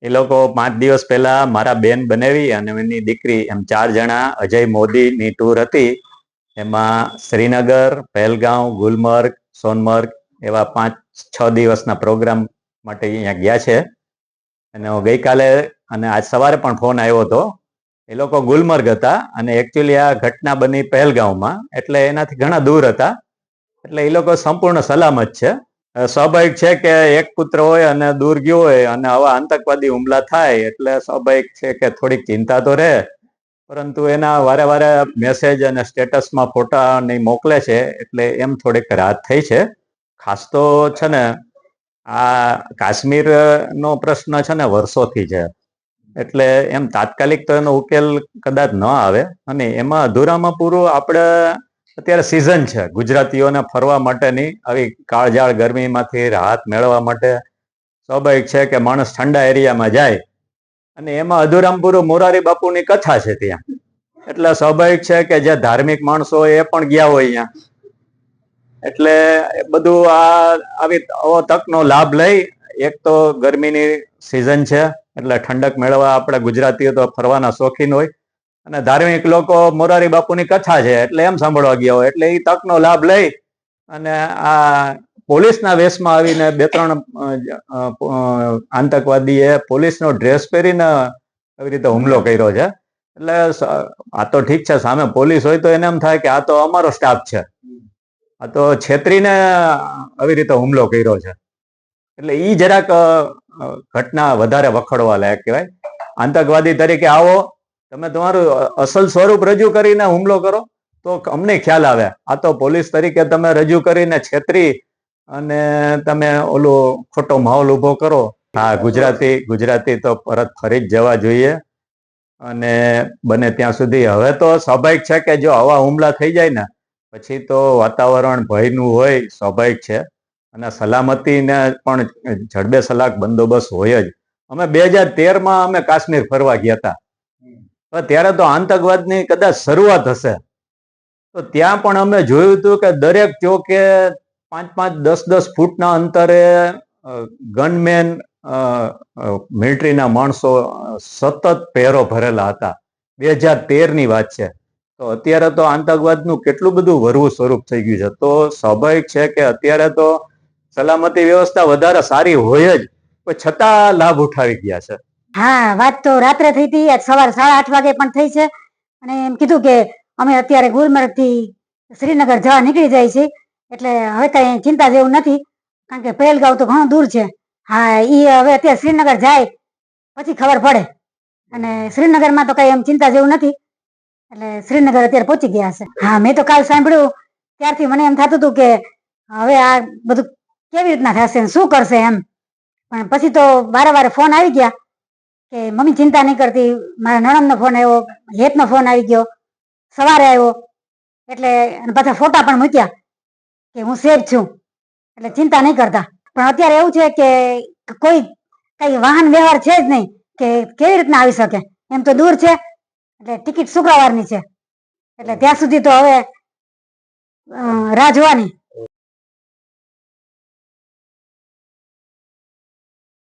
એ લોકો 5 દિવસ પહેલા મારા બેન બનેવી અને એની દીકરી એમ 4 જણા અજય મોદીની ટૂર હતી. એમાં શ્રીનગર, પહેલગાંવ, ગુલમર્ગ, સોનમર્ગ એવા 5-6 દિવસના પ્રોગ્રામ માટે અહીંયા ગયા છે. અને ગઈકાલે અને આજ સવારે પણ ફોન આવ્યો હતો. એ લોકો ગુલમર્ગ હતા અને એકચ્યુઅલી આ ઘટના બની પહેલગાંવમાં, એટલે એનાથી ઘણા દૂર હતા. એટલે એ લોકો સંપૂર્ણ સલામત છે. સ્વાભાવિક છે કે એક પુત્ર હોય અને દૂર ગયો હોય અને આવા આતંકવાદી હુમલા થાય એટલે સ્વાભાવિક છે કે થોડીક ચિંતા તો રહે, પરંતુ એના વારે વારે મેસેજ અને સ્ટેટસમાં ફોટા ને મોકલે છે એટલે એમ થોડીક રાહત થઈ છે. ખાસ તો છે ને આ કાશ્મીર નો પ્રશ્ન છે ને વર્ષોથી છે, એટલે એમ તાત્કાલિક તો એનો ઉકેલ કદાચ ન આવે. અને એમાં અધૂરામાં પૂરું આપણે અત્યારે સિઝન છે ગુજરાતીઓને ફરવા માટેની, આવી કાળઝાળ ગરમીમાંથી રાહત મેળવવા માટે સ્વાભાવિક છે કે માણસ ઠંડા એરિયામાં જાય. અને એમાં અધૂરામાં પૂરું મોરારી બાપુની કથા છે ત્યાં, એટલે સ્વાભાવિક છે કે જે ધાર્મિક માણસો એ પણ ગયા હોય અહીંયા. એટલે બધું આવો તકનો લાભ લઈ, એક તો ગરમીની સિઝન છે એટલે ઠંડક મેળવવા આપણે ગુજરાતીઓ તો ફરવાના શોખીન હોય, અને ધાર્મિક લોકો મોરારી બાપુની કથા છે એટલે એમ સાંભળવા ગયા હોય, એટલે એ તકનો લાભ લઈ અને આ પોલીસના વેશમાં આવીને 2-3 આતંકવાદીએ પોલીસનો ડ્રેસ પહેરીને આવી રીતે હુમલો કર્યો છે. એટલે આ તો ઠીક છે, સામે પોલીસ હોય તો એને એમ થાય કે આ તો અમારો સ્ટાફ છે, આ તો છેતરીને આવી રીતે હુમલો કર્યો છે. એટલે ઈ જરાક ઘટના વધારે વખોડવા લાયક કહેવાય. આતંકવાદી તરીકે આવો, તમે તમારું અસલ સ્વરૂપ રજૂ કરીને હુમલો કરો તો અમને ખ્યાલ આવે. આ તો પોલીસ તરીકે તમે રજૂ કરીને છેતરી અને તમે ઓલો ખોટો માહોલ ઉભો કરો. હા, ગુજરાતી તો પરત ફરી જ જવા જોઈએ. અને બને ત્યાં સુધી હવે તો સ્વાભાવિક છે કે જો આવા હુમલા થઈ જાય ને પછી તો વાતાવરણ ભયનું હોય, સ્વાભાવિક છે. અને સલામતીને પણ જડબે સલાક બંદોબસ્ત હોય જ. અમે 2013માં અમે કાશ્મીર ફરવા ગયા હતા, ત્યારે તો આતંકવાદની કદાચ શરૂઆત હશે. તો ત્યાં પણ અમે જોયું હતું કે દરેક ચોકે 5-5, 10-10 ફૂટના અંતરે ગનમેન, મિલિટરીના માણસો સતત પહેરો ભરેલા હતા. 2013ની વાત છે. તો અત્યારે તો આતંકવાદનું કેટલું બધું વરવું સ્વરૂપ થઈ ગયું છે. તો સ્વાભાવિક છે કે અત્યારે તો સલામતી વ્યવસ્થા વધારે સારી હોય જ, પણ છતાં લાભ ઉઠાવી ગયા છે. હા, વાત તો રાત્રે થઈ હતી, આજ સવારે 8:30 વાગે પણ થઈ છે. અને એમ કીધું કે અમે અત્યારે ગુલમર્ગ થી શ્રીનગર જવા નીકળી જાય છે, એટલે હવે કઈ ચિંતા જેવું નથી, કારણ કે પહેલગાંવ તો ઘણું દૂર છે. હા, ઈ હવે અત્યારે શ્રીનગર જાય પછી ખબર પડે. અને શ્રીનગરમાં તો કઈ એમ ચિંતા જેવું નથી, એટલે શ્રીનગર અત્યારે પહોંચી ગયા છે. હા, મેં તો કાલ સાંભળ્યું ત્યારથી મને એમ થતું હતું કે હવે આ બધું કેવી રીતના થશે, શું કરશે એમ. પણ પછી તો વારે ફોન આવી ગયા કે મમ્મી ચિંતા નહીં કરતી. મારા નણંદનો ફોન આવ્યો, હેતનો ફોન આવી ગયો, સવારે આવ્યો, એટલે પાછા ફોટા પણ મૂક્યા કે હું સેફ છું, એટલે ચિંતા નહીં કરતા. પણ અત્યારે એવું છે કે કોઈ કઈ વાહન વ્યવહાર છે જ નહીં, કે કેવી રીતના આવી શકે. એમ તો દૂર છે, એટલે ટિકિટ શુક્રવારની છે, એટલે ત્યાં સુધી તો હવે રાહ જોવાની.